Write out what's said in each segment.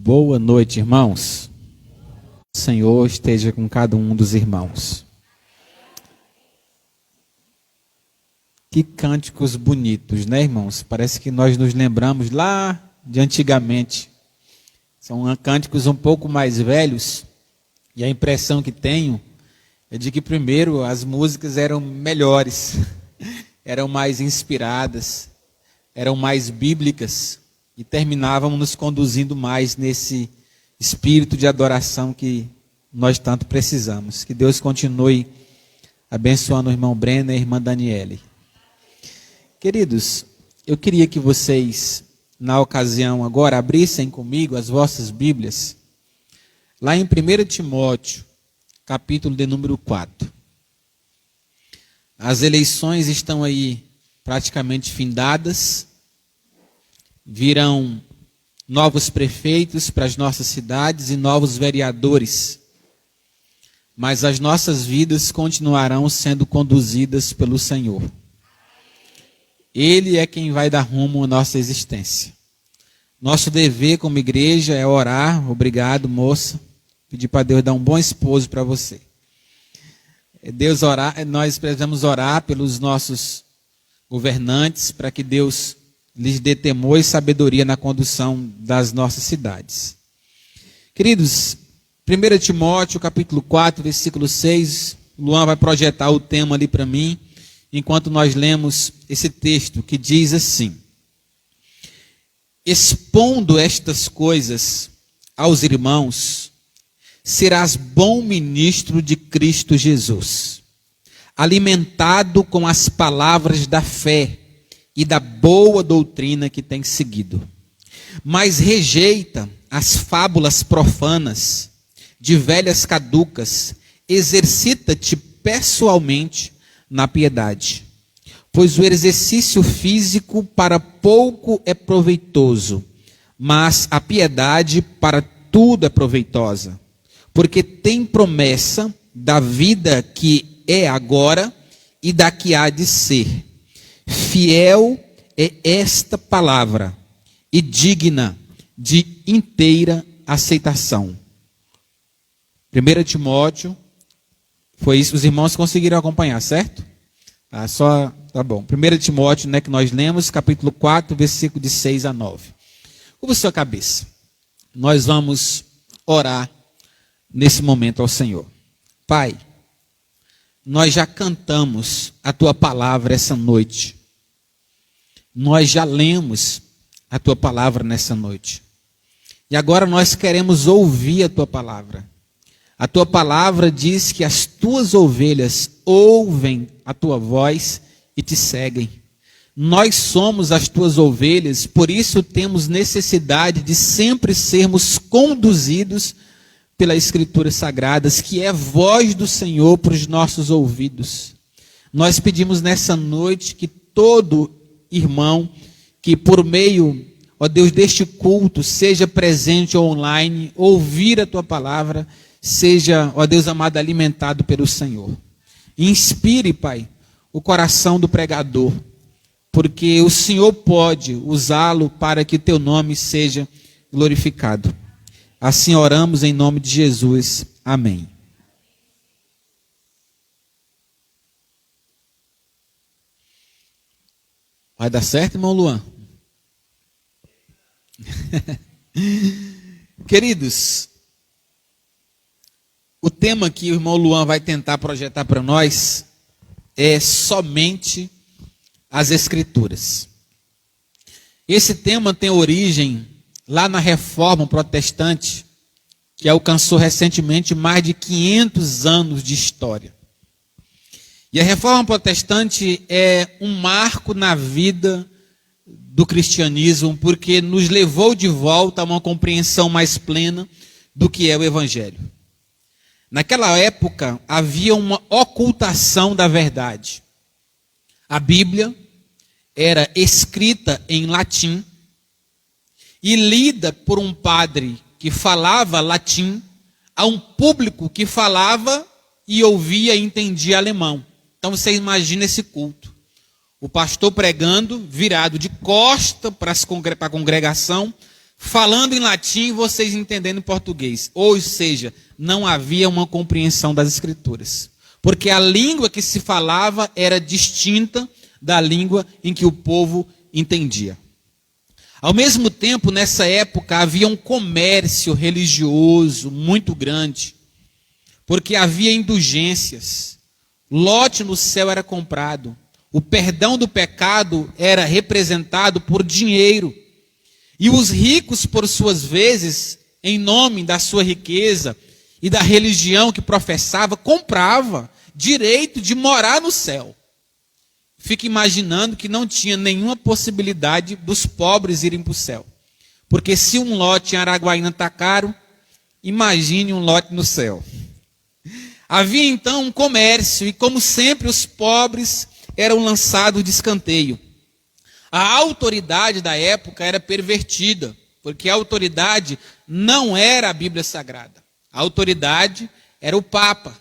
Boa noite, irmãos. O Senhor esteja com cada um dos irmãos. Que cânticos bonitos, né, irmãos? Parece que nós nos lembramos lá de antigamente. São cânticos um pouco mais velhos, e a impressão que tenho é de que primeiro as músicas eram melhores, eram mais inspiradas, eram mais bíblicas, e terminávamos nos conduzindo mais nesse espírito de adoração que nós tanto precisamos. Que Deus continue abençoando o irmão Breno e a irmã Daniele. Queridos, eu queria que vocês, na ocasião agora, abrissem comigo as vossas Bíblias, lá em 1 Timóteo, capítulo de número 4. As eleições estão aí praticamente findadas, virão novos prefeitos para as nossas cidades e novos vereadores, mas as nossas vidas continuarão sendo conduzidas pelo Senhor. Ele é quem vai dar rumo à nossa existência. Nosso dever como igreja é orar. Obrigado, moça. Pedir para Deus dar um bom esposo para você. Nós precisamos orar pelos nossos governantes, para que Deus lhes dê temor e sabedoria na condução das nossas cidades. Queridos, 1 Timóteo, capítulo 4, versículo 6, Luan vai projetar o tema ali para mim, enquanto nós lemos esse texto que diz assim: expondo estas coisas aos irmãos, serás bom ministro de Cristo Jesus, alimentado com as palavras da fé e da boa doutrina que tem seguido. Mas rejeita as fábulas profanas, de velhas caducas, exercita-te pessoalmente na piedade, pois o exercício físico para pouco é proveitoso, mas a piedade para tudo é proveitosa, porque tem promessa da vida que é agora e da que há de ser. Fiel é esta palavra e digna de inteira aceitação. 1 Timóteo, foi isso, os irmãos conseguiram acompanhar, certo? Tá bom. 1 Timóteo, né, que nós lemos, capítulo 4, versículo de 6 a 9. Curva sua cabeça. Nós vamos orar nesse momento ao Senhor. Pai, nós já cantamos a Tua palavra essa noite. Nós já lemos a Tua palavra nessa noite. E agora nós queremos ouvir a Tua palavra. A Tua palavra diz que as Tuas ovelhas ouvem a Tua voz e te seguem. Nós somos as Tuas ovelhas, por isso temos necessidade de sempre sermos conduzidos pelas Escrituras Sagradas, que é voz do Senhor para os nossos ouvidos. Nós pedimos nessa noite que todo irmão que por meio, ó Deus, deste culto, seja presente ou online, ouvir a Tua palavra, seja, ó Deus amado, alimentado pelo Senhor. Inspire, Pai, o coração do pregador, porque o Senhor pode usá-lo para que Teu nome seja glorificado. Assim oramos em nome de Jesus. Amém. Vai dar certo, irmão Luan? Queridos, o tema que o irmão Luan vai tentar projetar para nós é somente as Escrituras. Esse tema tem origem lá na Reforma Protestante, que alcançou recentemente mais de 500 anos de história. E a Reforma Protestante é um marco na vida do cristianismo, porque nos levou de volta a uma compreensão mais plena do que é o Evangelho. Naquela época, havia uma ocultação da verdade. A Bíblia era escrita em latim e lida por um padre que falava latim a um público que falava e ouvia e entendia alemão. Então você imagina esse culto. O pastor pregando, virado de costa para a congregação, falando em latim e vocês entendendo em português. Ou seja, não havia uma compreensão das Escrituras. Porque a língua que se falava era distinta da língua em que o povo entendia. Ao mesmo tempo, nessa época, havia um comércio religioso muito grande. Porque havia indulgências. Lote no céu era comprado. O perdão do pecado era representado por dinheiro. E os ricos, por suas vezes, em nome da sua riqueza e da religião que professava, comprava direito de morar no céu. Fica imaginando que não tinha nenhuma possibilidade dos pobres irem para o céu. Porque se um lote em Araguaína está caro, imagine um lote no céu. Havia então um comércio e, como sempre, os pobres eram lançados de escanteio. A autoridade da época era pervertida, porque a autoridade não era a Bíblia Sagrada. A autoridade era o Papa.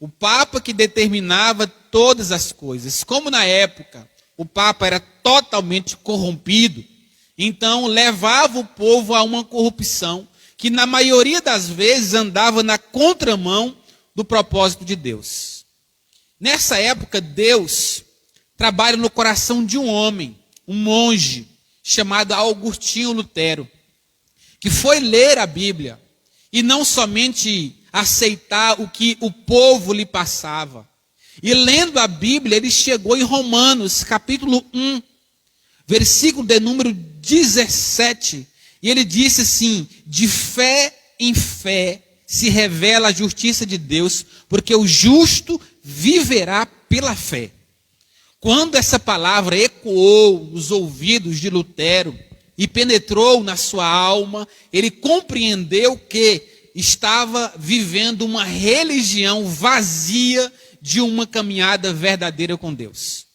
O Papa que determinava todas as coisas. Como na época o Papa era totalmente corrompido, então levava o povo a uma corrupção que na maioria das vezes andava na contramão do propósito de Deus. Nessa época, Deus trabalha no coração de um homem, um monge, chamado Agostinho Lutero, que foi ler a Bíblia e não somente aceitar o que o povo lhe passava. E lendo a Bíblia, ele chegou em Romanos, capítulo 1, versículo de número 17, e ele disse assim: de fé em fé se revela a justiça de Deus, porque o justo viverá pela fé. Quando essa palavra ecoou nos ouvidos de Lutero e penetrou na sua alma, ele compreendeu que estava vivendo uma religião vazia de uma caminhada verdadeira com Deus.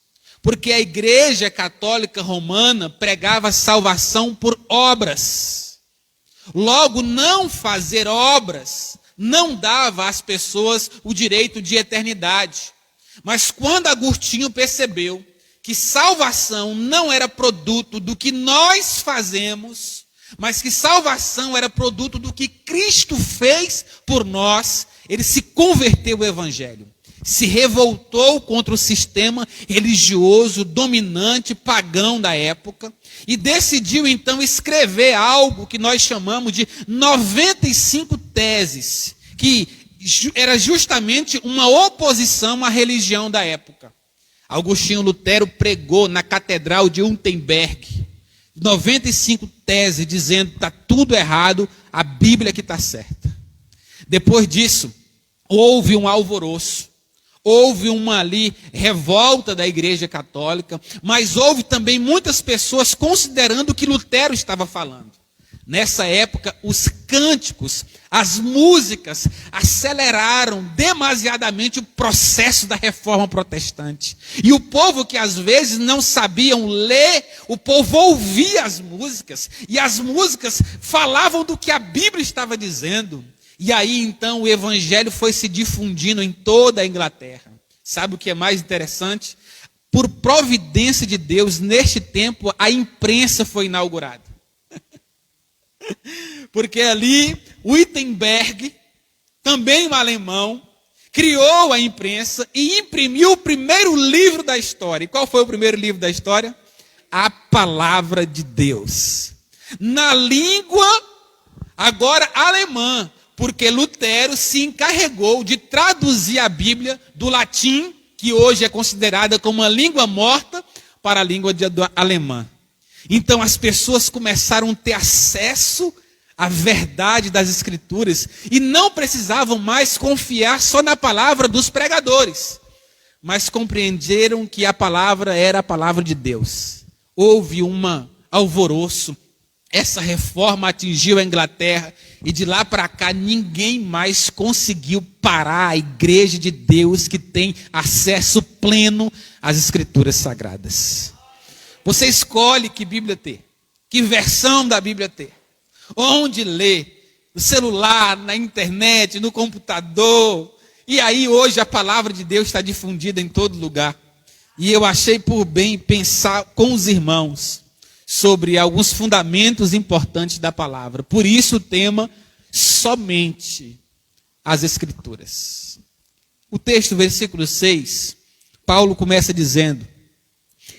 Porque a Igreja Católica Romana pregava salvação por obras. Logo, não fazer obras não dava às pessoas o direito de eternidade. Mas quando Agostinho percebeu que salvação não era produto do que nós fazemos, mas que salvação era produto do que Cristo fez por nós, ele se converteu ao Evangelho. Se revoltou contra o sistema religioso dominante, pagão da época, e decidiu então escrever algo que nós chamamos de 95 teses, que era justamente uma oposição à religião da época. Agostinho Lutero pregou na Catedral de Wittenberg 95 teses dizendo que está tudo errado, a Bíblia que está certa. Depois disso, houve um alvoroço. Houve uma ali revolta da Igreja Católica, mas houve também muitas pessoas considerando o que Lutero estava falando. Nessa época, os cânticos, as músicas aceleraram demasiadamente o processo da reforma protestante. E o povo que às vezes não sabiam ler, o povo ouvia as músicas, e as músicas falavam do que a Bíblia estava dizendo. E aí, então, o evangelho foi se difundindo em toda a Inglaterra. Sabe o que é mais interessante? Por providência de Deus, neste tempo, a imprensa foi inaugurada. Porque ali, Wittenberg, também um alemão, criou a imprensa e imprimiu o primeiro livro da história. E qual foi o primeiro livro da história? A Palavra de Deus. Na língua, agora alemã. Porque Lutero se encarregou de traduzir a Bíblia do latim, que hoje é considerada como uma língua morta, para a língua alemã. Então as pessoas começaram a ter acesso à verdade das Escrituras e não precisavam mais confiar só na palavra dos pregadores, mas compreenderam que a palavra era a palavra de Deus. Houve um alvoroço. Essa reforma atingiu a Inglaterra e de lá para cá ninguém mais conseguiu parar a Igreja de Deus que tem acesso pleno às Escrituras Sagradas. Você escolhe que Bíblia ter, que versão da Bíblia ter, onde ler, no celular, na internet, no computador. E aí hoje a palavra de Deus está difundida em todo lugar. E eu achei por bem pensar com os irmãos sobre alguns fundamentos importantes da palavra. Por isso o tema, somente as Escrituras. O texto, versículo 6, Paulo começa dizendo: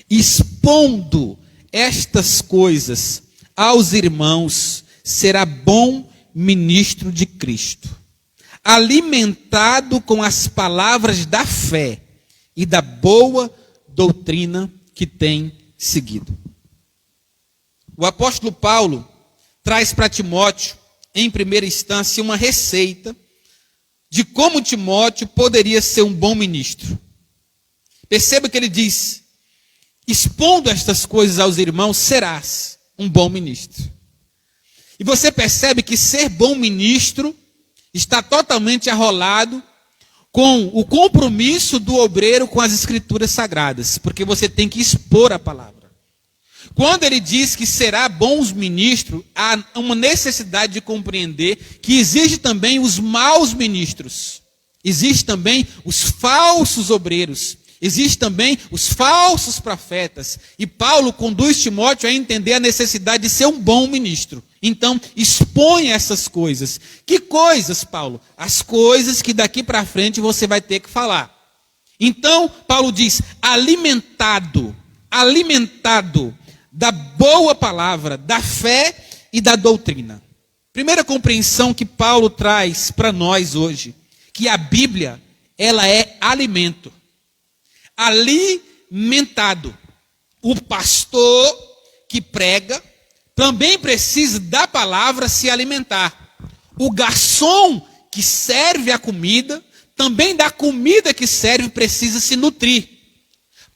expondo estas coisas aos irmãos, será bom ministro de Cristo, alimentado com as palavras da fé e da boa doutrina que tem seguido. O apóstolo Paulo traz para Timóteo, em primeira instância, uma receita de como Timóteo poderia ser um bom ministro. Perceba que ele diz: expondo estas coisas aos irmãos, serás um bom ministro. E você percebe que ser bom ministro está totalmente arrolado com o compromisso do obreiro com as Escrituras Sagradas, porque você tem que expor a palavra. Quando ele diz que será bons ministros, há uma necessidade de compreender que existe também os maus ministros, existe também os falsos obreiros, existe também os falsos profetas. E Paulo conduz Timóteo a entender a necessidade de ser um bom ministro. Então, expõe essas coisas. Que coisas, Paulo? As coisas que daqui para frente você vai ter que falar. Então, Paulo diz: alimentado da boa palavra, da fé e da doutrina. Primeira compreensão que Paulo traz para nós hoje, que a Bíblia, ela é alimento. Alimentado. O pastor que prega também precisa da palavra se alimentar. O garçom que serve a comida, também da comida que serve precisa se nutrir.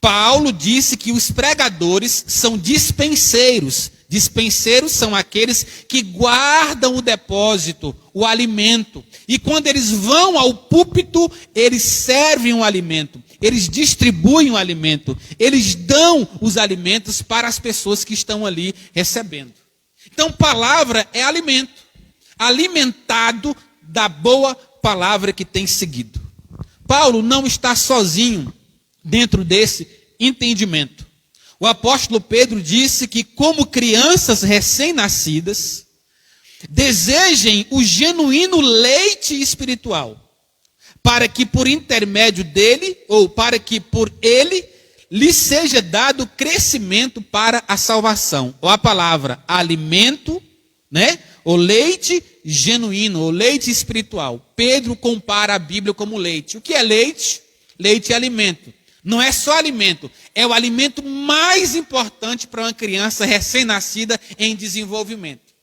Paulo disse que os pregadores são dispenseiros. Dispenseiros são aqueles que guardam o depósito, o alimento. E quando eles vão ao púlpito, eles servem o alimento. Eles distribuem o alimento. Eles dão os alimentos para as pessoas que estão ali recebendo. Então, palavra é alimento. Alimentado da boa palavra que tem seguido. Paulo não está sozinho dentro desse entendimento. O apóstolo Pedro disse que, como crianças recém-nascidas, desejem o genuíno leite espiritual, para que por intermédio dele, ou para que por ele, lhe seja dado crescimento para a salvação. Ou a palavra alimento, né? O leite genuíno, o leite espiritual. Pedro compara a Bíblia como leite. O que é leite? Leite é alimento. Não é só alimento, é o alimento mais importante para uma criança recém-nascida em desenvolvimento.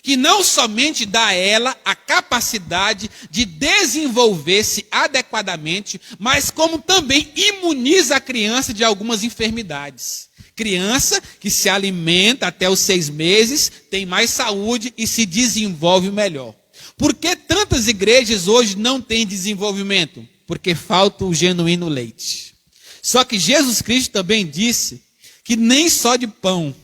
Que não somente dá a ela a capacidade de desenvolver-se adequadamente, mas como também imuniza a criança de algumas enfermidades. Criança que se alimenta até os 6 meses, tem mais saúde e se desenvolve melhor. Por que tantas igrejas hoje não têm desenvolvimento? Porque falta o genuíno leite. Só que Jesus Cristo também disse que nem só de pão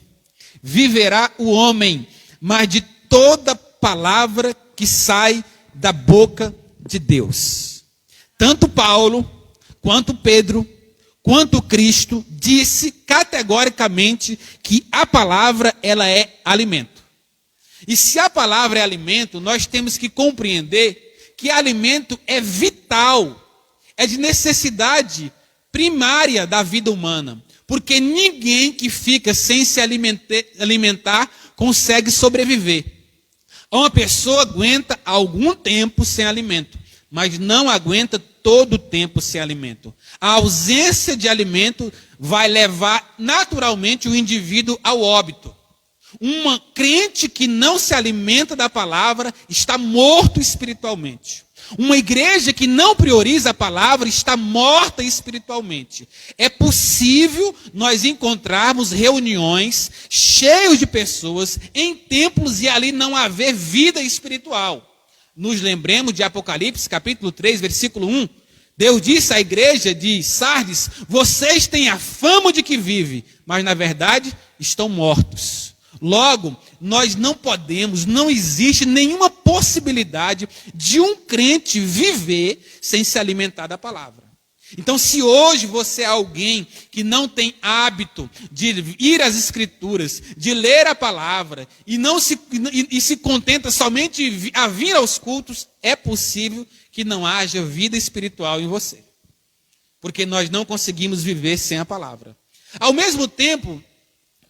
viverá o homem, mas de toda palavra que sai da boca de Deus. Tanto Paulo, quanto Pedro, quanto Cristo disse categoricamente que a palavra ela é alimento. E se a palavra é alimento, nós temos que compreender que alimento é vital, é de necessidade primária da vida humana, porque ninguém que fica sem se alimentar consegue sobreviver. Uma pessoa aguenta algum tempo sem alimento, mas não aguenta todo o tempo sem alimento. A ausência de alimento vai levar naturalmente o indivíduo ao óbito. Um crente que não se alimenta da palavra está morto espiritualmente. Uma igreja que não prioriza a palavra está morta espiritualmente. É possível nós encontrarmos reuniões cheias de pessoas em templos e ali não haver vida espiritual. Nos lembremos de Apocalipse, capítulo 3, versículo 1. Deus disse à igreja de Sardes: vocês têm a fama de que vive, mas na verdade estão mortos. Logo, nós não podemos, não existe nenhuma possibilidade de um crente viver sem se alimentar da palavra. Então, se hoje você é alguém que não tem hábito de ir às Escrituras, de ler a palavra, e se contenta somente a vir aos cultos, é possível que não haja vida espiritual em você. Porque nós não conseguimos viver sem a palavra. Ao mesmo tempo,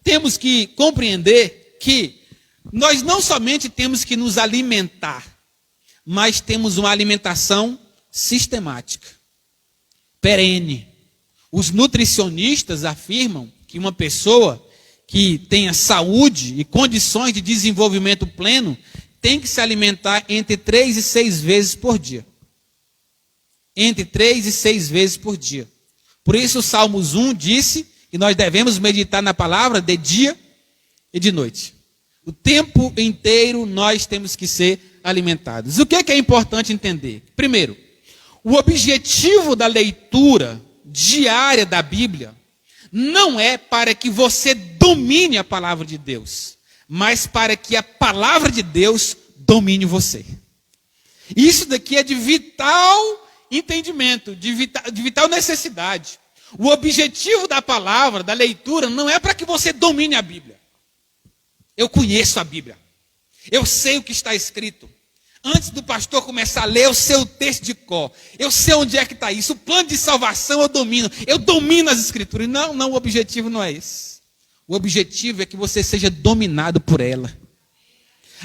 temos que compreender que nós não somente temos que nos alimentar, mas temos uma alimentação sistemática, perene. Os nutricionistas afirmam que uma pessoa que tenha saúde e condições de desenvolvimento pleno tem que se alimentar entre 3 e 6 vezes por dia. Entre 3 e 6 vezes por dia. Por isso o Salmos 1 disse que nós devemos meditar na palavra de dia e de noite. O tempo inteiro nós temos que ser alimentados. O que é importante entender? Primeiro, o objetivo da leitura diária da Bíblia não é para que você domine a palavra de Deus, mas para que a palavra de Deus domine você. Isso daqui é de vital entendimento, de vital necessidade. O objetivo da palavra, da leitura, não é para que você domine a Bíblia. Eu conheço a Bíblia. Eu sei o que está escrito. Antes do pastor começar a ler, eu sei o texto de cor. Eu sei onde é que está isso. O plano de salvação eu domino. Eu domino as Escrituras. Não, o objetivo não é esse. O objetivo é que você seja dominado por ela.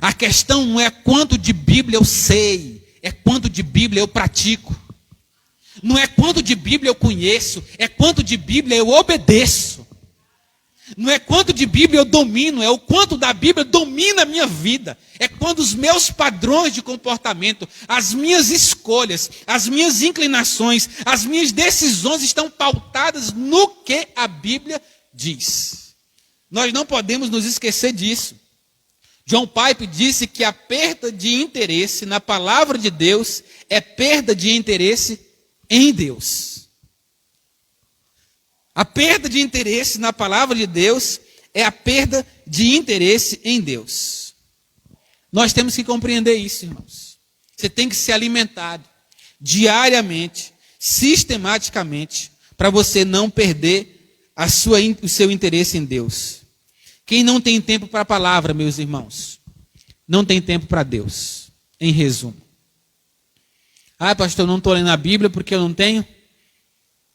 A questão não é quanto de Bíblia eu sei. É quanto de Bíblia eu pratico. Não é quanto de Bíblia eu conheço. É quanto de Bíblia eu obedeço. Não é quanto de Bíblia eu domino, é o quanto da Bíblia domina a minha vida. É quando os meus padrões de comportamento, as minhas escolhas, as minhas inclinações, as minhas decisões estão pautadas no que a Bíblia diz. Nós não podemos nos esquecer disso. John Piper disse que a perda de interesse na palavra de Deus é perda de interesse em Deus. A perda de interesse na palavra de Deus é a perda de interesse em Deus. Nós temos que compreender isso, irmãos. Você tem que ser alimentado diariamente, sistematicamente, para você não perder o seu interesse em Deus. Quem não tem tempo para a palavra, meus irmãos, não tem tempo para Deus. Em resumo. Ah, pastor, eu não estou lendo a Bíblia porque eu não tenho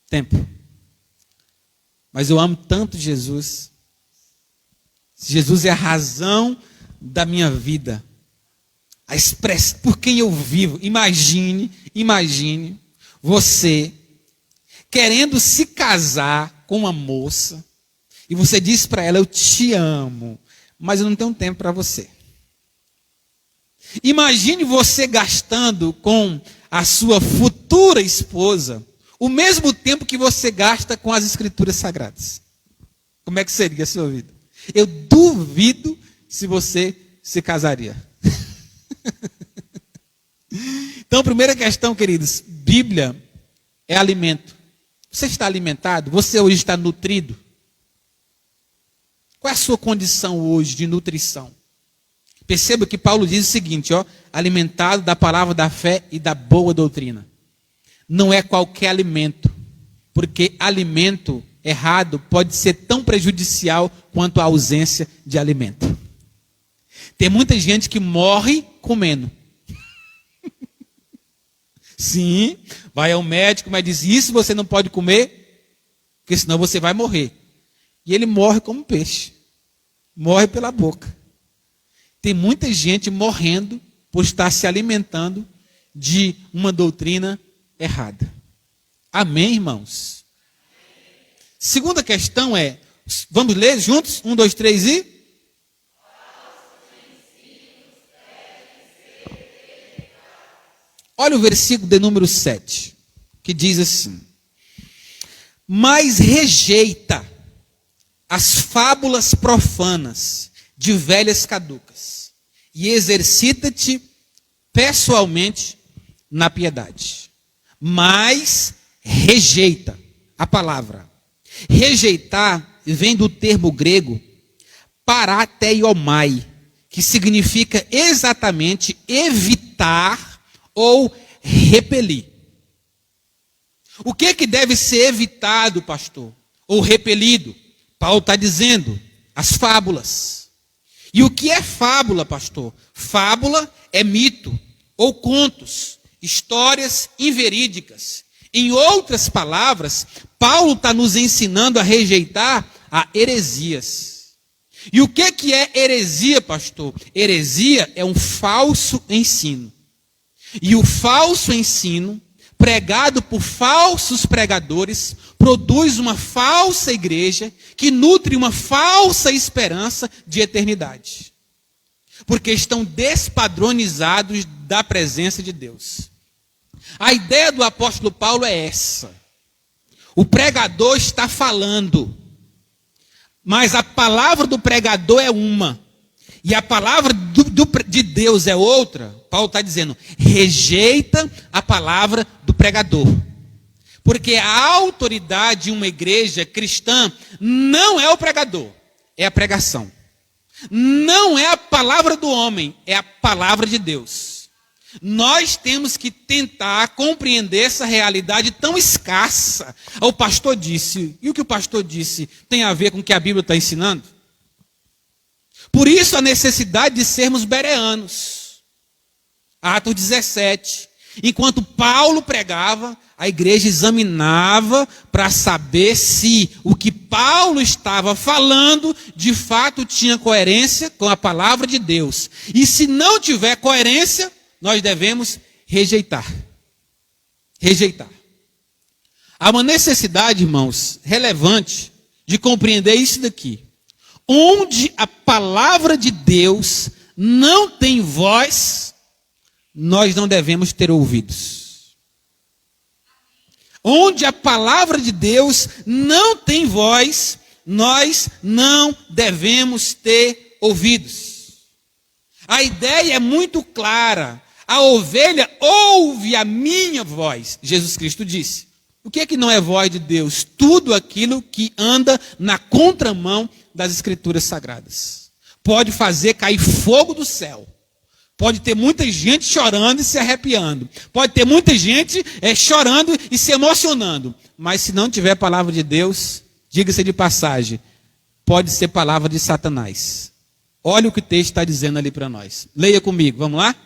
tempo. Mas eu amo tanto Jesus. Jesus é a razão da minha vida. A expressão por quem eu vivo. Imagine você querendo se casar com uma moça e você diz para ela, eu te amo, mas eu não tenho tempo para você. Imagine você gastando com a sua futura esposa o mesmo tempo que você gasta com as Escrituras Sagradas. Como é que seria a sua vida? Eu duvido se você se casaria. Então, primeira questão, queridos, Bíblia é alimento. Você está alimentado? Você hoje está nutrido? Qual é a sua condição hoje de nutrição? Perceba que Paulo diz o seguinte, alimentado da palavra da fé e da boa doutrina. Não é qualquer alimento, porque alimento errado pode ser tão prejudicial quanto a ausência de alimento. Tem muita gente que morre comendo. Sim, vai ao médico, mas diz, isso você não pode comer, porque senão você vai morrer. E ele morre como peixe. Morre pela boca. Tem muita gente morrendo por estar se alimentando de uma doutrina errada. Amém, irmãos? Segunda questão é, vamos ler juntos? 1, 2, 3 e... Olha o versículo de número 7, que diz assim, mas rejeita as fábulas profanas de velhas caducas e exercita-te pessoalmente na piedade. Mas rejeita a palavra. Rejeitar vem do termo grego parateiomai, que significa exatamente evitar ou repelir. O que deve ser evitado, pastor? Ou repelido? Paulo está dizendo, as fábulas. E o que é fábula, pastor? Fábula é mito, ou contos, histórias inverídicas. Em outras palavras, Paulo está nos ensinando a rejeitar a heresias. E o que é heresia, pastor? Heresia é um falso ensino. E o falso ensino, pregado por falsos pregadores, produz uma falsa igreja que nutre uma falsa esperança de eternidade. Porque estão despadronizados da presença de Deus. A ideia do apóstolo Paulo é essa. O pregador está falando, mas a palavra do pregador é uma, e a palavra de Deus é outra. Paulo está dizendo, rejeita a palavra do pregador. Porque a autoridade de uma igreja cristã não é o pregador, é a pregação. Não é a palavra do homem, é a palavra de Deus. Nós temos que tentar compreender essa realidade tão escassa. O pastor disse, e o que o pastor disse tem a ver com o que a Bíblia está ensinando? Por isso a necessidade de sermos bereanos. Atos 17. Enquanto Paulo pregava, a igreja examinava para saber se o que Paulo estava falando de fato tinha coerência com a palavra de Deus. E se não tiver coerência, nós devemos rejeitar. Rejeitar. Há uma necessidade, irmãos, relevante de compreender isso daqui. Onde a palavra de Deus não tem voz, nós não devemos ter ouvidos. Onde a palavra de Deus não tem voz, nós não devemos ter ouvidos. A ideia é muito clara. A ovelha ouve a minha voz, Jesus Cristo disse. O que é que não é voz de Deus? Tudo aquilo que anda na contramão das Escrituras Sagradas. Pode fazer cair fogo do céu. Pode ter muita gente chorando e se arrepiando. Pode ter muita gente chorando e se emocionando. Mas se não tiver palavra de Deus, diga-se de passagem, pode ser palavra de Satanás. Olha o que o texto está dizendo ali para nós. Leia comigo, vamos lá?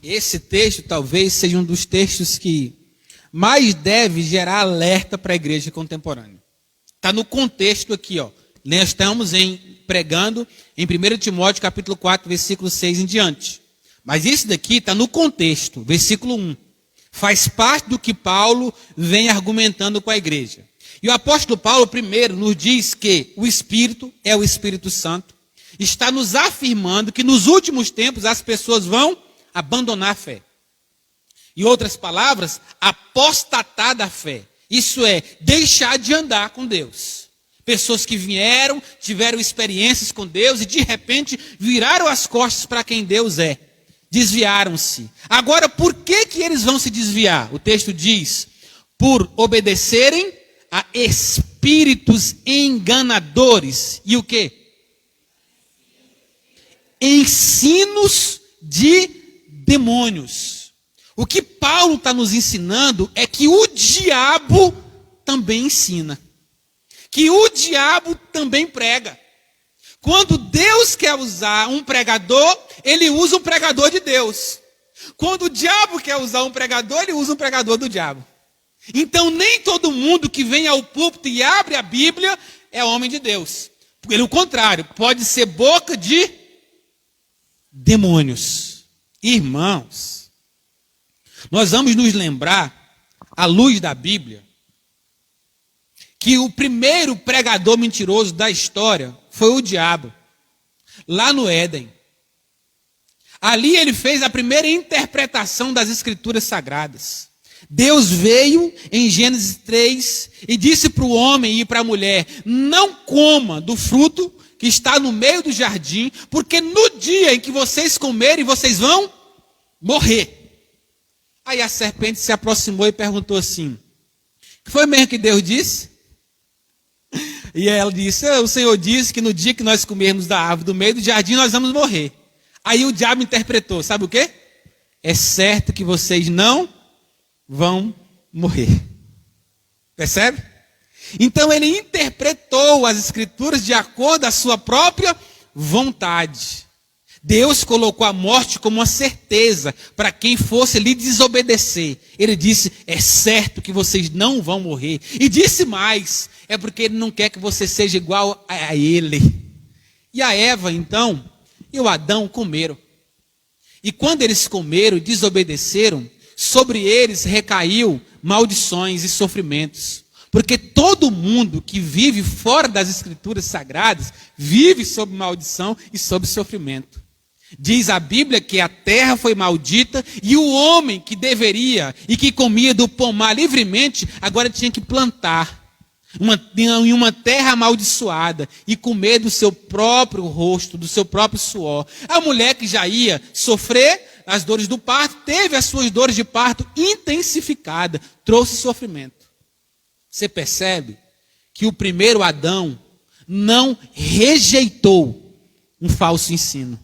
Esse texto talvez seja um dos textos que mais deve gerar alerta para a igreja contemporânea. Está no contexto aqui, ó. Nós estamos pregando em 1 Timóteo capítulo 4, versículo 6 em diante. Mas isso daqui está no contexto, versículo 1. Faz parte do que Paulo vem argumentando com a igreja. E o apóstolo Paulo, primeiro, nos diz que o Espírito é o Espírito Santo. Está nos afirmando que nos últimos tempos as pessoas vão abandonar a fé. Em outras palavras, apostatar da fé. Isso é, deixar de andar com Deus. Pessoas que vieram, tiveram experiências com Deus e de repente viraram as costas para quem Deus é. Desviaram-se. Agora, por que eles vão se desviar? O texto diz, por obedecerem a espíritos enganadores. E o quê? Ensinos de demônios. O que Paulo está nos ensinando é que o diabo também ensina. Que o diabo também prega. Quando Deus quer usar um pregador, ele usa um pregador de Deus. Quando o diabo quer usar um pregador, ele usa um pregador do diabo. Então nem todo mundo que vem ao púlpito e abre a Bíblia é homem de Deus. Pelo contrário, pode ser boca de demônios. Irmãos, nós vamos nos lembrar, à luz da Bíblia, que o primeiro pregador mentiroso da história foi o diabo, lá no Éden. Ali ele fez a primeira interpretação das Escrituras Sagradas. Deus veio em Gênesis 3 e disse para o homem e para a mulher, não coma do fruto que está no meio do jardim, porque no dia em que vocês comerem, vocês vão morrer. Aí a serpente se aproximou e perguntou assim: foi mesmo que Deus disse? E ela disse: o Senhor disse que no dia que nós comermos da árvore do meio do jardim, nós vamos morrer. Aí o diabo interpretou, sabe o quê? É certo que vocês não vão morrer. Percebe? Então ele interpretou as escrituras de acordo com a sua própria vontade. Deus colocou a morte como uma certeza para quem fosse lhe desobedecer. Ele disse: é certo que vocês não vão morrer. E disse mais: é porque ele não quer que você seja igual a ele. E a Eva então e o Adão comeram. E quando eles comeram e desobedeceram, sobre eles recaiu maldições e sofrimentos. Porque todo mundo que vive fora das escrituras sagradas vive sob maldição e sob sofrimento. Diz a Bíblia que a terra foi maldita e o homem que deveria e que comia do pomar livremente, agora tinha que plantar em uma terra amaldiçoada e comer do seu próprio rosto, do seu próprio suor. A mulher que já ia sofrer as dores do parto, teve as suas dores de parto intensificadas, trouxe sofrimento. Você percebe que o primeiro Adão não rejeitou um falso ensino.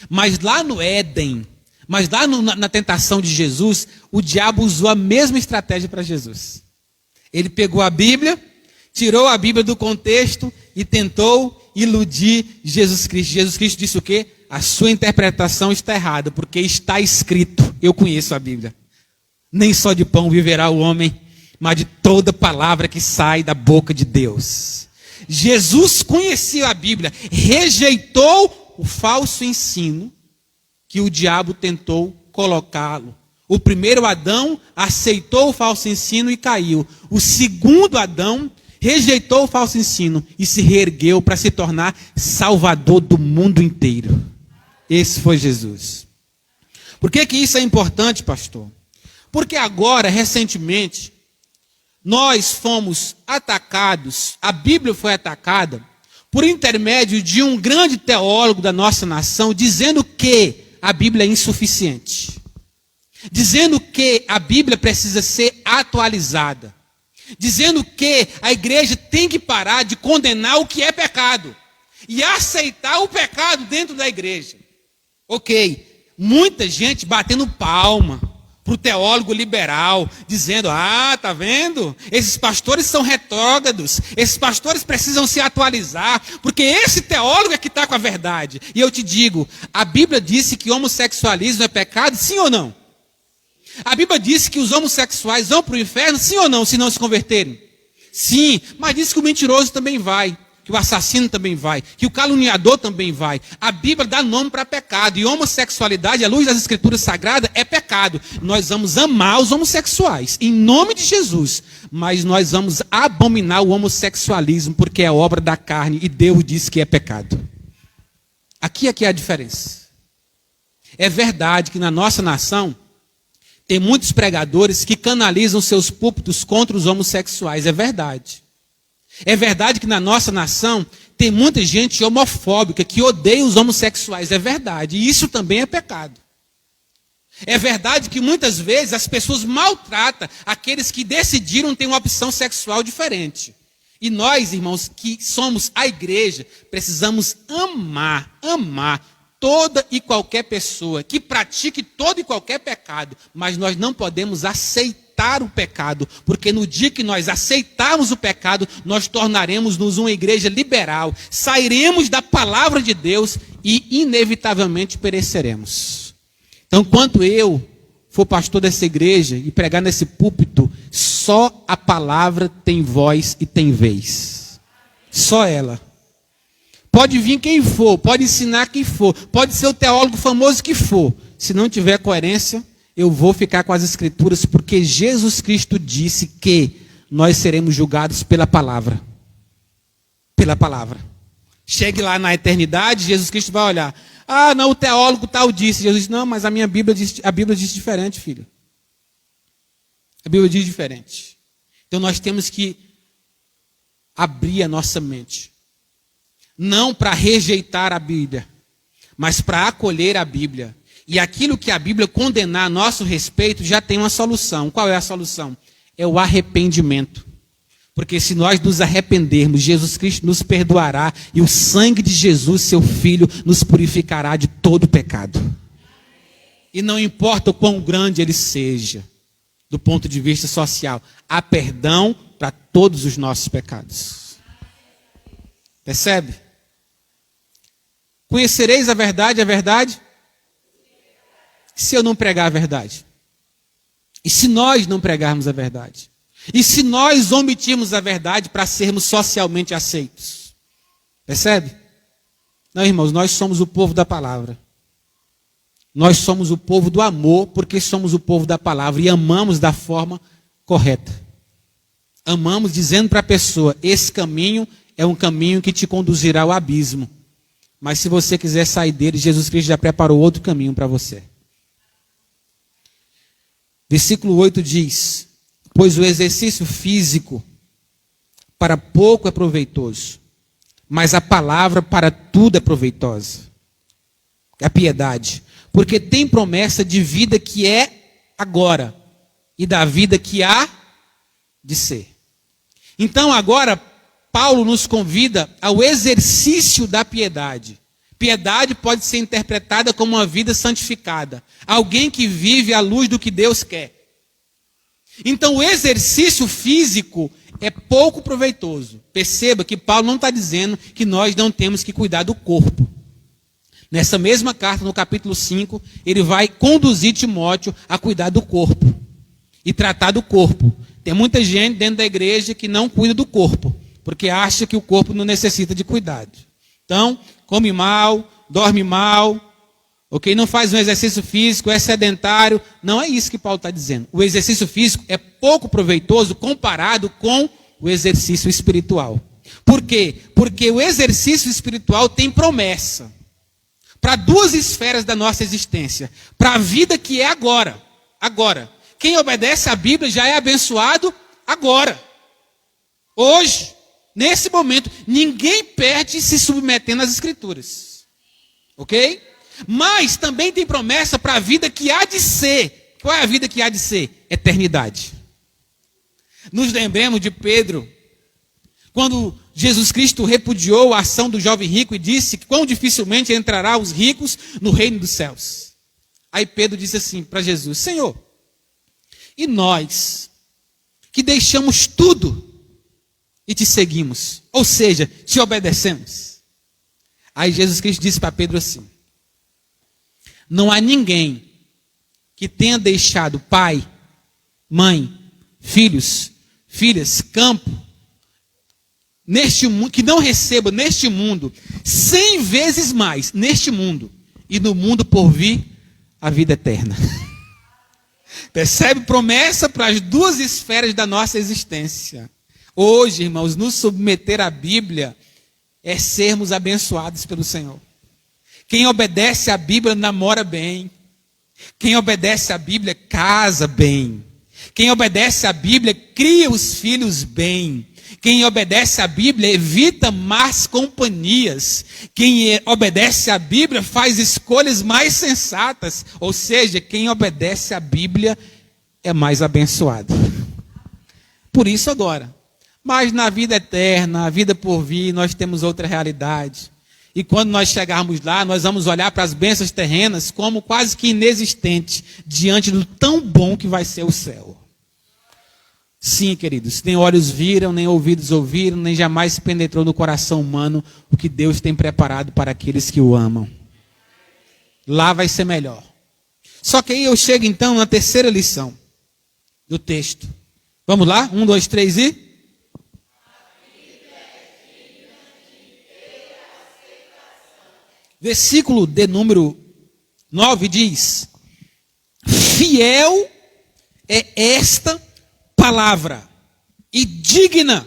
Mas lá no Éden, na tentação de Jesus, o diabo usou a mesma estratégia para Jesus. Ele pegou a Bíblia, tirou a Bíblia do contexto e tentou iludir Jesus Cristo. Jesus Cristo disse o quê? A sua interpretação está errada, porque está escrito. Eu conheço a Bíblia. Nem só de pão viverá o homem, mas de toda palavra que sai da boca de Deus. Jesus conhecia a Bíblia, rejeitou o falso ensino que o diabo tentou colocá-lo. O primeiro Adão aceitou o falso ensino e caiu. O segundo Adão rejeitou o falso ensino e se reergueu para se tornar salvador do mundo inteiro. Esse foi Jesus. Por que isso é importante, pastor? Porque agora, recentemente, nós fomos atacados, a Bíblia foi atacada, por intermédio de um grande teólogo da nossa nação, dizendo que a Bíblia é insuficiente. Dizendo que a Bíblia precisa ser atualizada. Dizendo que a igreja tem que parar de condenar o que é pecado. E aceitar o pecado dentro da igreja. Ok, muita gente batendo palma para o teólogo liberal, dizendo: tá vendo? Esses pastores são retrógrados, esses pastores precisam se atualizar, porque esse teólogo é que está com a verdade. E eu te digo, a Bíblia disse que homossexualismo é pecado, sim ou não? A Bíblia disse que os homossexuais vão para o inferno, sim ou não, se não se converterem? Sim, mas disse que o mentiroso também vai, que o assassino também vai, que o caluniador também vai. A Bíblia dá nome para pecado, e homossexualidade, à luz das escrituras sagradas, é pecado. Nós vamos amar os homossexuais, em nome de Jesus, mas nós vamos abominar o homossexualismo, porque é obra da carne, e Deus diz que é pecado. Aqui é a diferença. É verdade que na nossa nação, tem muitos pregadores que canalizam seus púlpitos contra os homossexuais, é verdade. É verdade que na nossa nação tem muita gente homofóbica que odeia os homossexuais, é verdade. E isso também é pecado. É verdade que muitas vezes as pessoas maltratam aqueles que decidiram ter uma opção sexual diferente. E nós, irmãos, que somos a igreja, precisamos amar toda e qualquer pessoa que pratique todo e qualquer pecado, mas nós não podemos aceitar o pecado, porque no dia que nós aceitarmos o pecado, nós tornaremos-nos uma igreja liberal, sairemos da palavra de Deus e inevitavelmente pereceremos. Então, quando eu for pastor dessa igreja e pregar nesse púlpito, só a palavra tem voz e tem vez. Só ela. Pode vir quem for, pode ensinar quem for, pode ser o teólogo famoso que for. Se não tiver coerência, eu vou ficar com as escrituras, porque Jesus Cristo disse que nós seremos julgados pela palavra. Pela palavra. Chegue lá na eternidade, Jesus Cristo vai olhar. Não, o teólogo tal disse. Jesus disse: não, mas a Bíblia diz diferente, filho. A Bíblia diz diferente. Então nós temos que abrir a nossa mente. não para rejeitar a Bíblia, mas para acolher a Bíblia. E aquilo que a Bíblia condenar a nosso respeito já tem uma solução. Qual é a solução? É o arrependimento. Porque se nós nos arrependermos, Jesus Cristo nos perdoará e o sangue de Jesus, seu Filho, nos purificará de todo pecado. E não importa o quão grande ele seja, do ponto de vista social, há perdão para todos os nossos pecados. Percebe? Conhecereis a verdade, se eu não pregar a verdade? E se nós não pregarmos a verdade? E se nós omitirmos a verdade para sermos socialmente aceitos? Percebe? Não, irmãos, nós somos o povo da palavra. Nós somos o povo do amor, porque somos o povo da palavra e amamos da forma correta. Amamos dizendo para a pessoa, esse caminho é um caminho que te conduzirá ao abismo. Mas se você quiser sair dele, Jesus Cristo já preparou outro caminho para você. Versículo 8 diz, pois o exercício físico para pouco é proveitoso, mas a palavra para tudo é proveitosa. A piedade. Porque tem promessa de vida que é agora e da vida que há de ser. Então agora Paulo nos convida ao exercício da piedade. Piedade pode ser interpretada como uma vida santificada. Alguém que vive à luz do que Deus quer. Então o exercício físico é pouco proveitoso. Perceba que Paulo não está dizendo que nós não temos que cuidar do corpo. Nessa mesma carta, no capítulo 5, ele vai conduzir Timóteo a cuidar do corpo. E tratar do corpo. Tem muita gente dentro da igreja que não cuida do corpo. Porque acha que o corpo não necessita de cuidado. Então, come mal, dorme mal, ok? Não faz um exercício físico, é sedentário. Não é isso que Paulo está dizendo. O exercício físico é pouco proveitoso comparado com o exercício espiritual. Por quê? Porque o exercício espiritual tem promessa. Para duas esferas da nossa existência. Para a vida que é agora. Agora. Quem obedece à Bíblia já é abençoado agora. Hoje. Nesse momento, ninguém perde se submetendo às Escrituras. Ok? Mas também tem promessa para a vida que há de ser. Qual é a vida que há de ser? Eternidade. Nos lembremos de Pedro, quando Jesus Cristo repudiou a ação do jovem rico e disse que quão dificilmente entrará os ricos no reino dos céus. Aí Pedro disse assim para Jesus, Senhor, e nós que deixamos tudo e te seguimos, ou seja, te obedecemos. Aí Jesus Cristo disse para Pedro assim, não há ninguém que tenha deixado pai, mãe, filhos, filhas, campo, neste mundo, que não receba neste mundo 100 vezes mais neste mundo e no mundo por vir a vida eterna. Percebe? Promessa para as duas esferas da nossa existência. Hoje, irmãos, nos submeter à Bíblia é sermos abençoados pelo Senhor. Quem obedece à Bíblia namora bem. Quem obedece à Bíblia casa bem. Quem obedece à Bíblia cria os filhos bem. Quem obedece à Bíblia evita más companhias. Quem obedece à Bíblia faz escolhas mais sensatas. Ou seja, quem obedece à Bíblia é mais abençoado. Por isso agora. Mas na vida eterna, a vida por vir, nós temos outra realidade. E quando nós chegarmos lá, nós vamos olhar para as bênçãos terrenas como quase que inexistentes diante do tão bom que vai ser o céu. Sim, queridos, nem olhos viram, nem ouvidos ouviram, nem jamais penetrou no coração humano o que Deus tem preparado para aqueles que o amam. Lá vai ser melhor. Só que aí eu chego então na terceira lição do texto. Vamos lá? 1, 2, 3 e... Versículo de número 9 diz, fiel é esta palavra e digna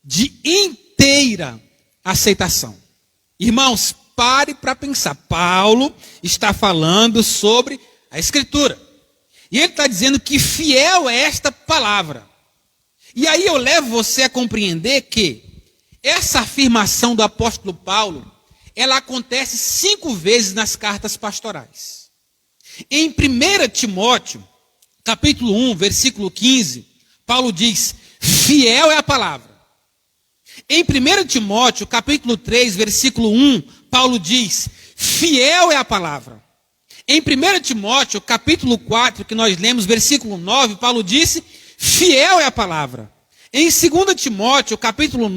de inteira aceitação. Irmãos, pare para pensar. Paulo está falando sobre a Escritura. E ele está dizendo que fiel é esta palavra. E aí eu levo você a compreender que essa afirmação do apóstolo Paulo, ela acontece 5 vezes nas cartas pastorais. Em 1 Timóteo, capítulo 1, versículo 15, Paulo diz: fiel é a palavra. Em 1 Timóteo, capítulo 3, versículo 1, Paulo diz: fiel é a palavra. Em 1 Timóteo, capítulo 4, que nós lemos, versículo 9, Paulo disse: fiel é a palavra. Em 2 Timóteo, capítulo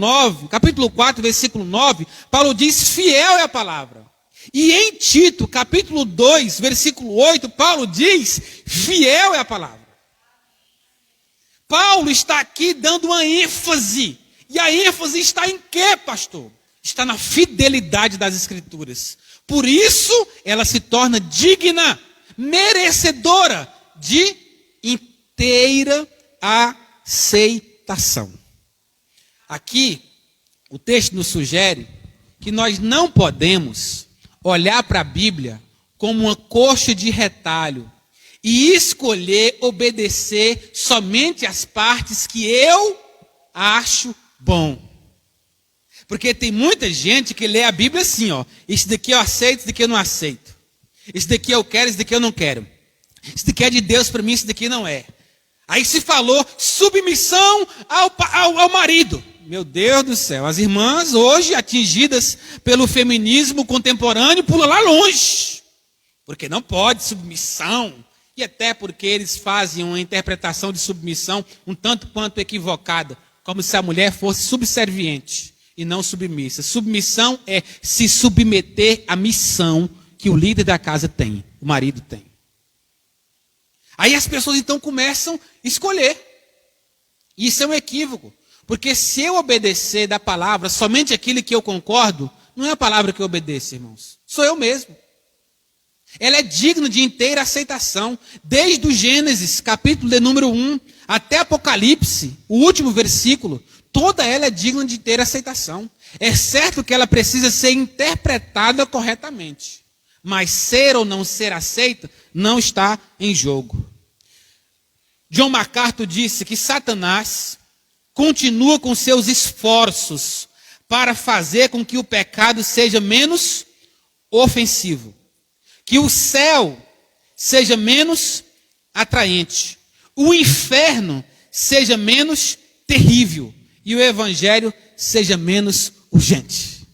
4, versículo 9, Paulo diz: fiel é a palavra. E em Tito, capítulo 2, versículo 8, Paulo diz: fiel é a palavra. Paulo está aqui dando uma ênfase. E a ênfase está em quê, pastor? Está na fidelidade das Escrituras. Por isso, ela se torna digna, merecedora de inteira aceitação. Aqui, o texto nos sugere que nós não podemos olhar para a Bíblia como uma coxa de retalho e escolher obedecer somente as partes que eu acho bom. Porque tem muita gente que lê a Bíblia assim, ó: isso daqui eu aceito, isso daqui eu não aceito. Isso daqui eu quero, isso daqui eu não quero. Isso daqui é de Deus para mim, isso daqui não é. Aí se falou submissão ao marido. Meu Deus do céu, as irmãs hoje atingidas pelo feminismo contemporâneo pulam lá longe. Porque não pode submissão. E até porque eles fazem uma interpretação de submissão um tanto quanto equivocada. Como se a mulher fosse subserviente e não submissa. Submissão é se submeter à missão que o líder da casa tem, o marido tem. Aí as pessoas então começam a escolher. Isso é um equívoco. Porque se eu obedecer da palavra somente aquilo que eu concordo, não é a palavra que eu obedeço, irmãos. Sou eu mesmo. Ela é digna de inteira aceitação. Desde o Gênesis, capítulo de número 1, até Apocalipse, o último versículo, toda ela é digna de inteira aceitação. É certo que ela precisa ser interpretada corretamente. Mas ser ou não ser aceita não está em jogo. John MacArthur disse que Satanás continua com seus esforços para fazer com que o pecado seja menos ofensivo, que o céu seja menos atraente, o inferno seja menos terrível e o evangelho seja menos urgente.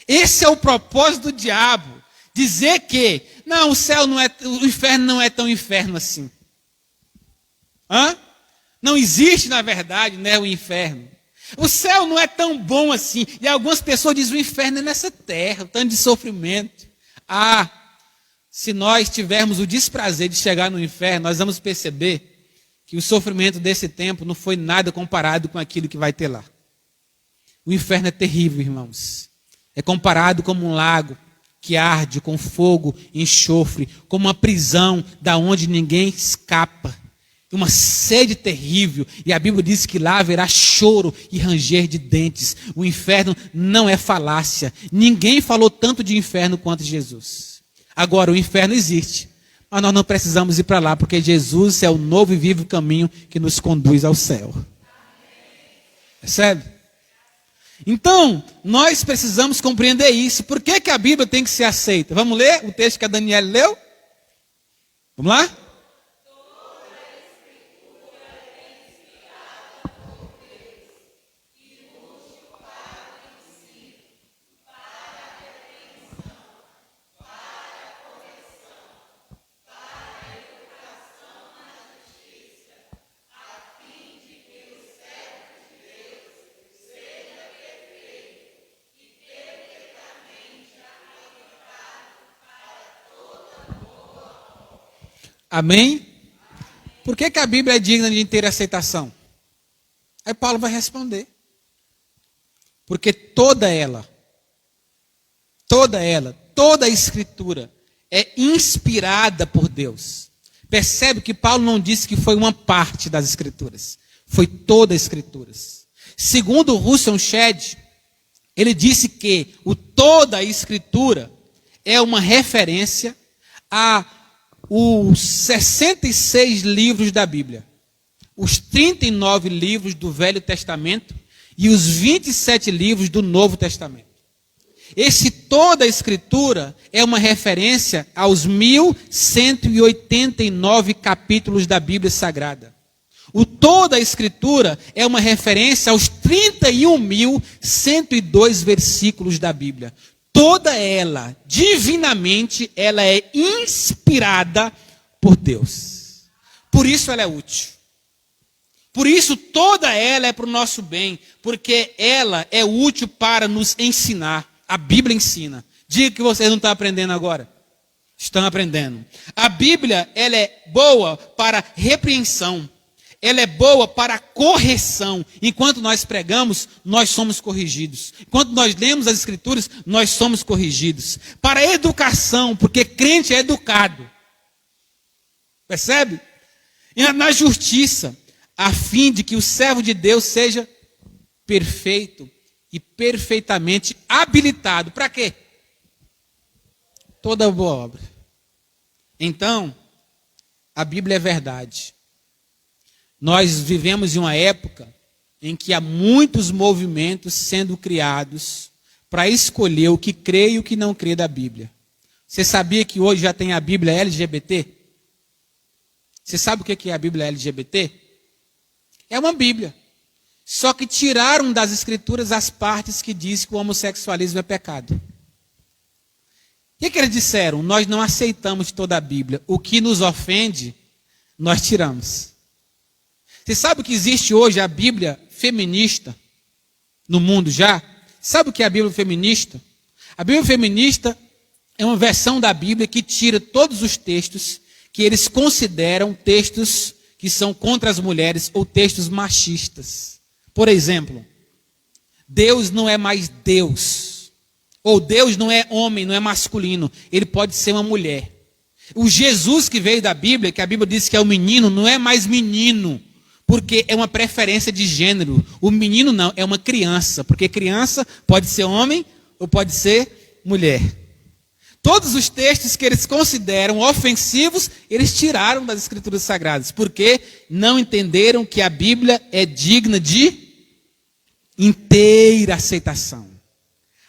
Esse é o propósito do diabo, dizer que não, o inferno não é tão inferno assim. Não existe, na verdade, né, o inferno. O céu não é tão bom assim. E algumas pessoas dizem: o inferno é nessa terra, o tanto de sofrimento. Se nós tivermos o desprazer de chegar no inferno, nós vamos perceber que o sofrimento desse tempo não foi nada comparado com aquilo que vai ter lá. O inferno é terrível, irmãos. É comparado como um lago que arde com fogo e enxofre, como uma prisão da onde ninguém escapa. Uma sede terrível, e a Bíblia diz que lá haverá choro e ranger de dentes. O inferno não é falácia. Ninguém falou tanto de inferno quanto Jesus. Agora, o inferno existe, mas nós não precisamos ir para lá, porque Jesus é o novo e vivo caminho que nos conduz ao céu. Percebe? Então, nós precisamos compreender isso. Por que que a Bíblia tem que ser aceita? Vamos ler o texto que a Daniela leu? Vamos lá? Amém? Por que que a Bíblia é digna de inteira aceitação? Aí Paulo vai responder. Porque toda a Escritura é inspirada por Deus. Percebe que Paulo não disse que foi uma parte das Escrituras. Foi toda a Escritura. Segundo Russell Shedd, ele disse que toda a Escritura é uma referência a os 66 livros da Bíblia, os 39 livros do Velho Testamento e os 27 livros do Novo Testamento. Esse toda a Escritura é uma referência aos 1189 capítulos da Bíblia Sagrada. O toda a Escritura é uma referência aos 31.102 versículos da Bíblia. Toda ela, divinamente, ela é inspirada por Deus. Por isso ela é útil. Por isso toda ela é para o nosso bem, porque ela é útil para nos ensinar. A Bíblia ensina. Diga que vocês não estão aprendendo agora. Estão aprendendo. A Bíblia, ela é boa para repreensão. Ela é boa para correção. Enquanto nós pregamos, nós somos corrigidos. Enquanto nós lemos as Escrituras, nós somos corrigidos. Para educação, porque crente é educado. Percebe? E na justiça, a fim de que o servo de Deus seja perfeito e perfeitamente habilitado. Para quê? Toda boa obra. Então, a Bíblia é verdade. Nós vivemos em uma época em que há muitos movimentos sendo criados para escolher o que crê e o que não crê da Bíblia. Você sabia que hoje já tem a Bíblia LGBT? Você sabe o que é a Bíblia LGBT? É uma Bíblia. Só que tiraram das Escrituras as partes que dizem que o homossexualismo é pecado. O que eles disseram? Nós não aceitamos toda a Bíblia. O que nos ofende, nós tiramos. Você sabe que existe hoje a Bíblia feminista no mundo já? Sabe o que é a Bíblia feminista? A Bíblia feminista é uma versão da Bíblia que tira todos os textos que eles consideram textos que são contra as mulheres ou textos machistas. Por exemplo, Deus não é mais Deus. Ou Deus não é homem, não é masculino. Ele pode ser uma mulher. O Jesus que veio da Bíblia, que a Bíblia diz que é o menino, não é mais menino. Porque é uma preferência de gênero. O menino não, é uma criança. Porque criança pode ser homem ou pode ser mulher. Todos os textos que eles consideram ofensivos, eles tiraram das Escrituras Sagradas. Porque não entenderam que a Bíblia é digna de inteira aceitação.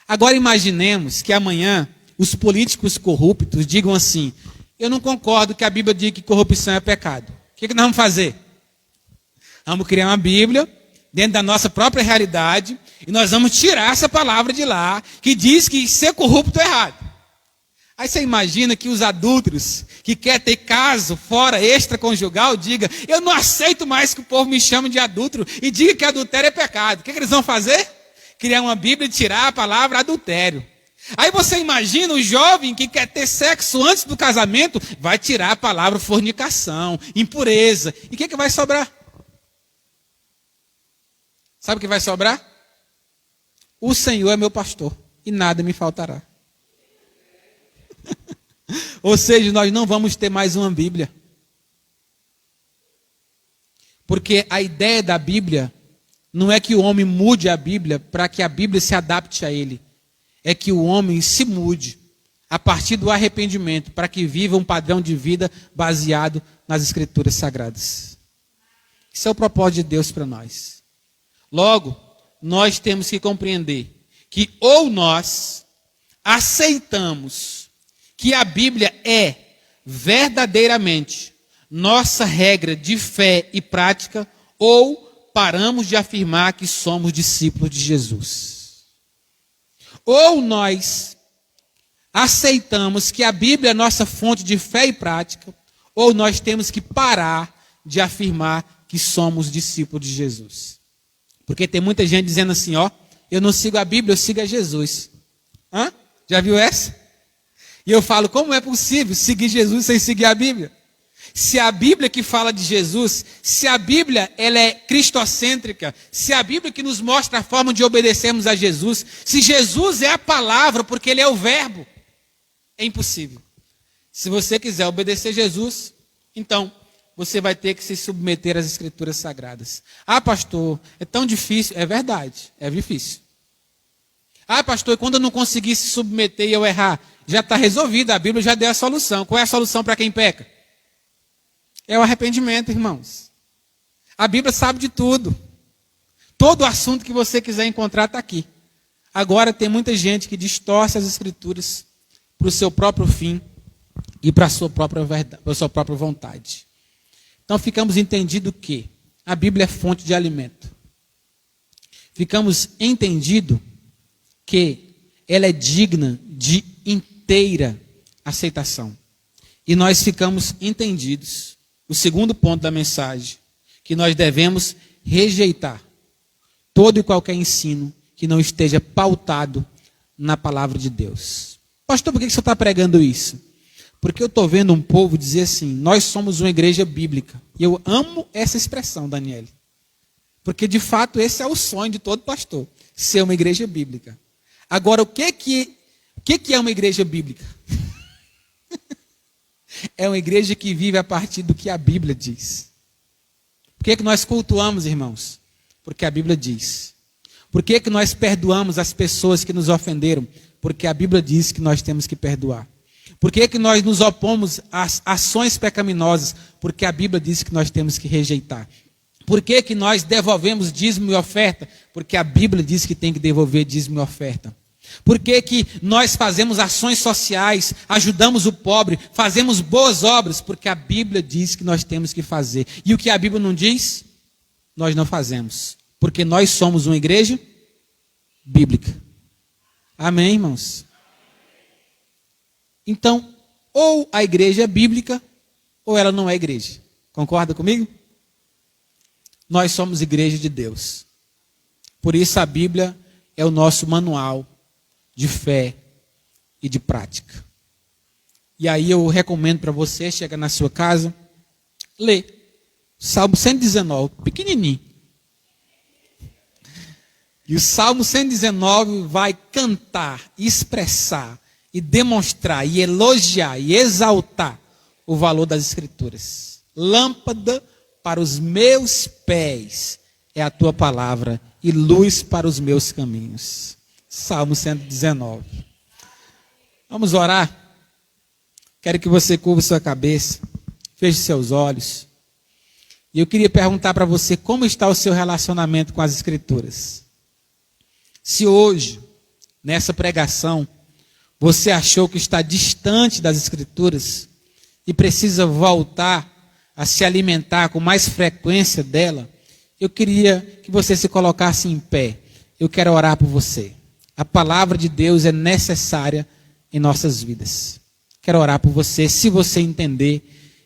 Agora imaginemos que amanhã os políticos corruptos digam assim: eu não concordo que a Bíblia diga que corrupção é pecado. O que nós vamos fazer? Vamos criar uma Bíblia dentro da nossa própria realidade e nós vamos tirar essa palavra de lá que diz que ser corrupto é errado. Aí você imagina que os adúlteros que querem ter caso fora extraconjugal diga: eu não aceito mais que o povo me chame de adúltero e diga que adultério é pecado. O que eles vão fazer? Criar uma Bíblia e tirar a palavra adultério. Aí você imagina o jovem que quer ter sexo antes do casamento, vai tirar a palavra fornicação, impureza. E o que vai sobrar? Sabe o que vai sobrar? O Senhor é meu pastor e nada me faltará. Ou seja, nós não vamos ter mais uma Bíblia. Porque a ideia da Bíblia não é que o homem mude a Bíblia para que a Bíblia se adapte a ele. É que o homem se mude a partir do arrependimento para que viva um padrão de vida baseado nas Escrituras Sagradas. Isso é o propósito de Deus para nós. Logo, nós temos que compreender que ou nós aceitamos que a Bíblia é verdadeiramente nossa regra de fé e prática, ou paramos de afirmar que somos discípulos de Jesus. Ou nós aceitamos que a Bíblia é nossa fonte de fé e prática, ou nós temos que parar de afirmar que somos discípulos de Jesus. Porque tem muita gente dizendo assim, ó, eu não sigo a Bíblia, eu sigo a Jesus. Hã? Já viu essa? E eu falo, como é possível seguir Jesus sem seguir a Bíblia? Se a Bíblia que fala de Jesus, se a Bíblia ela é cristocêntrica, se a Bíblia que nos mostra a forma de obedecermos a Jesus, se Jesus é a palavra, porque ele é o verbo, é impossível. Se você quiser obedecer Jesus, então você vai ter que se submeter às Escrituras Sagradas. Ah, pastor, é tão difícil. É verdade, é difícil. Ah, pastor, quando eu não conseguir se submeter e eu errar, já está resolvido, a Bíblia já deu a solução. Qual é a solução para quem peca? É o arrependimento, irmãos. A Bíblia sabe de tudo. Todo assunto que você quiser encontrar está aqui. Agora tem muita gente que distorce as escrituras para o seu próprio fim e para a sua própria verdade, para a sua própria vontade. Então ficamos entendido que a Bíblia é fonte de alimento. Ficamos entendido que ela é digna de inteira aceitação. E nós ficamos entendidos, o segundo ponto da mensagem, que nós devemos rejeitar todo e qualquer ensino que não esteja pautado na palavra de Deus. Pastor, por que você está pregando isso? Porque eu estou vendo um povo dizer assim, nós somos uma igreja bíblica. E eu amo essa expressão, Daniele. Porque de fato esse é o sonho de todo pastor, ser uma igreja bíblica. Agora, o que é uma igreja bíblica? É uma igreja que vive a partir do que a Bíblia diz. Por que nós cultuamos, irmãos? Porque a Bíblia diz. Por que nós perdoamos as pessoas que nos ofenderam? Porque a Bíblia diz que nós temos que perdoar. Por que nós nos opomos às ações pecaminosas? Porque a Bíblia diz que nós temos que rejeitar. Por que nós devolvemos dízimo e oferta? Porque a Bíblia diz que tem que devolver dízimo e oferta. Por que nós fazemos ações sociais, ajudamos o pobre, fazemos boas obras? Porque a Bíblia diz que nós temos que fazer. E o que a Bíblia não diz, nós não fazemos. Porque nós somos uma igreja bíblica. Amém, irmãos? Então, ou a igreja é bíblica, ou ela não é igreja. Concorda comigo? Nós somos igreja de Deus. Por isso a Bíblia é o nosso manual de fé e de prática. E aí eu recomendo para você, chega na sua casa, lê Salmo 119, pequenininho. E o Salmo 119 vai cantar, expressar e demonstrar e elogiar e exaltar o valor das Escrituras. Lâmpada para os meus pés é a tua palavra e luz para os meus caminhos. Salmo 119. Vamos orar? Quero que você curva sua cabeça, feche seus olhos. E eu queria perguntar para você como está o seu relacionamento com as Escrituras. Se hoje, nessa pregação, você achou que está distante das Escrituras e precisa voltar a se alimentar com mais frequência dela, eu queria que você se colocasse em pé. Eu quero orar por você. A palavra de Deus é necessária em nossas vidas. Quero orar por você, se você entender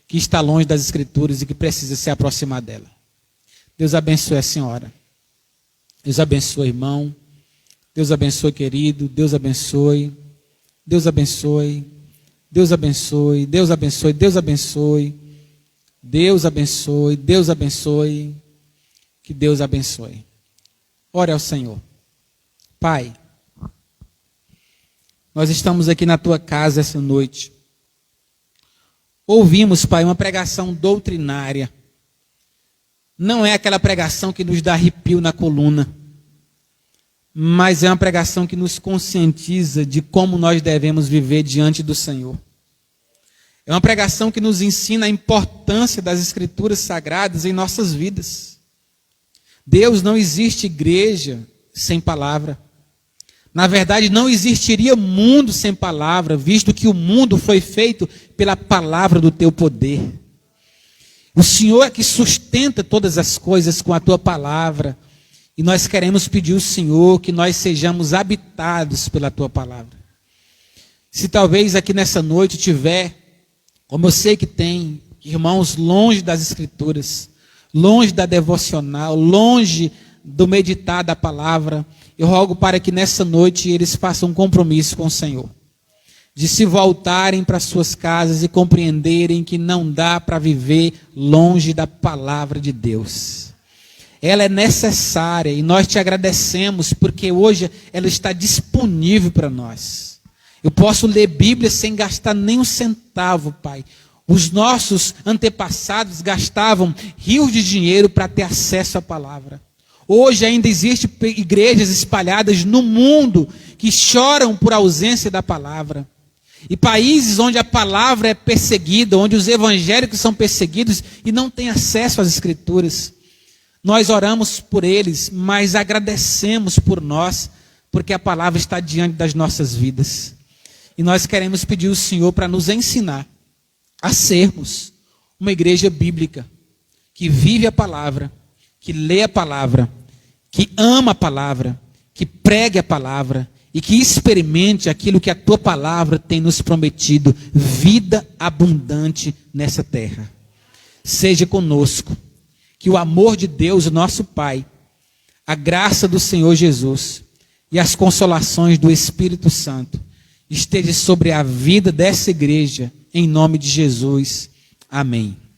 que está longe das Escrituras e que precisa se aproximar dela. Deus abençoe a senhora. Deus abençoe, irmão. Deus abençoe, querido. Deus abençoe. Deus abençoe. Deus abençoe. Deus abençoe. Deus abençoe. Deus abençoe. Deus abençoe. Que Deus abençoe. Ore ao Senhor. Pai, nós estamos aqui na tua casa essa noite. Ouvimos, Pai, uma pregação doutrinária. Não é aquela pregação que nos dá arrepio na coluna, mas é uma pregação que nos conscientiza de como nós devemos viver diante do Senhor. É uma pregação que nos ensina a importância das Escrituras Sagradas em nossas vidas. Deus, não existe igreja sem palavra. Na verdade, não existiria mundo sem palavra, visto que o mundo foi feito pela palavra do teu poder. O Senhor é que sustenta todas as coisas com a tua palavra. E nós queremos pedir ao Senhor que nós sejamos habitados pela tua palavra. Se talvez aqui nessa noite tiver, como eu sei que tem, irmãos longe das Escrituras, longe da devocional, longe do meditar da palavra, eu rogo para que nessa noite eles façam um compromisso com o Senhor, de se voltarem para suas casas e compreenderem que não dá para viver longe da palavra de Deus. Ela é necessária e nós te agradecemos porque hoje ela está disponível para nós. Eu posso ler Bíblia sem gastar nem um centavo, Pai. Os nossos antepassados gastavam rios de dinheiro para ter acesso à palavra. Hoje ainda existem igrejas espalhadas no mundo que choram por ausência da palavra. E países onde a palavra é perseguida, onde os evangélicos são perseguidos e não têm acesso às Escrituras. Nós oramos por eles, mas agradecemos por nós, porque a palavra está diante das nossas vidas. E nós queremos pedir ao Senhor para nos ensinar a sermos uma igreja bíblica, que vive a palavra, que lê a palavra, que ama a palavra, que pregue a palavra e que experimente aquilo que a tua palavra tem nos prometido, vida abundante nessa terra. Seja conosco, que o amor de Deus, o nosso Pai, a graça do Senhor Jesus e as consolações do Espírito Santo esteja sobre a vida dessa igreja, em nome de Jesus. Amém.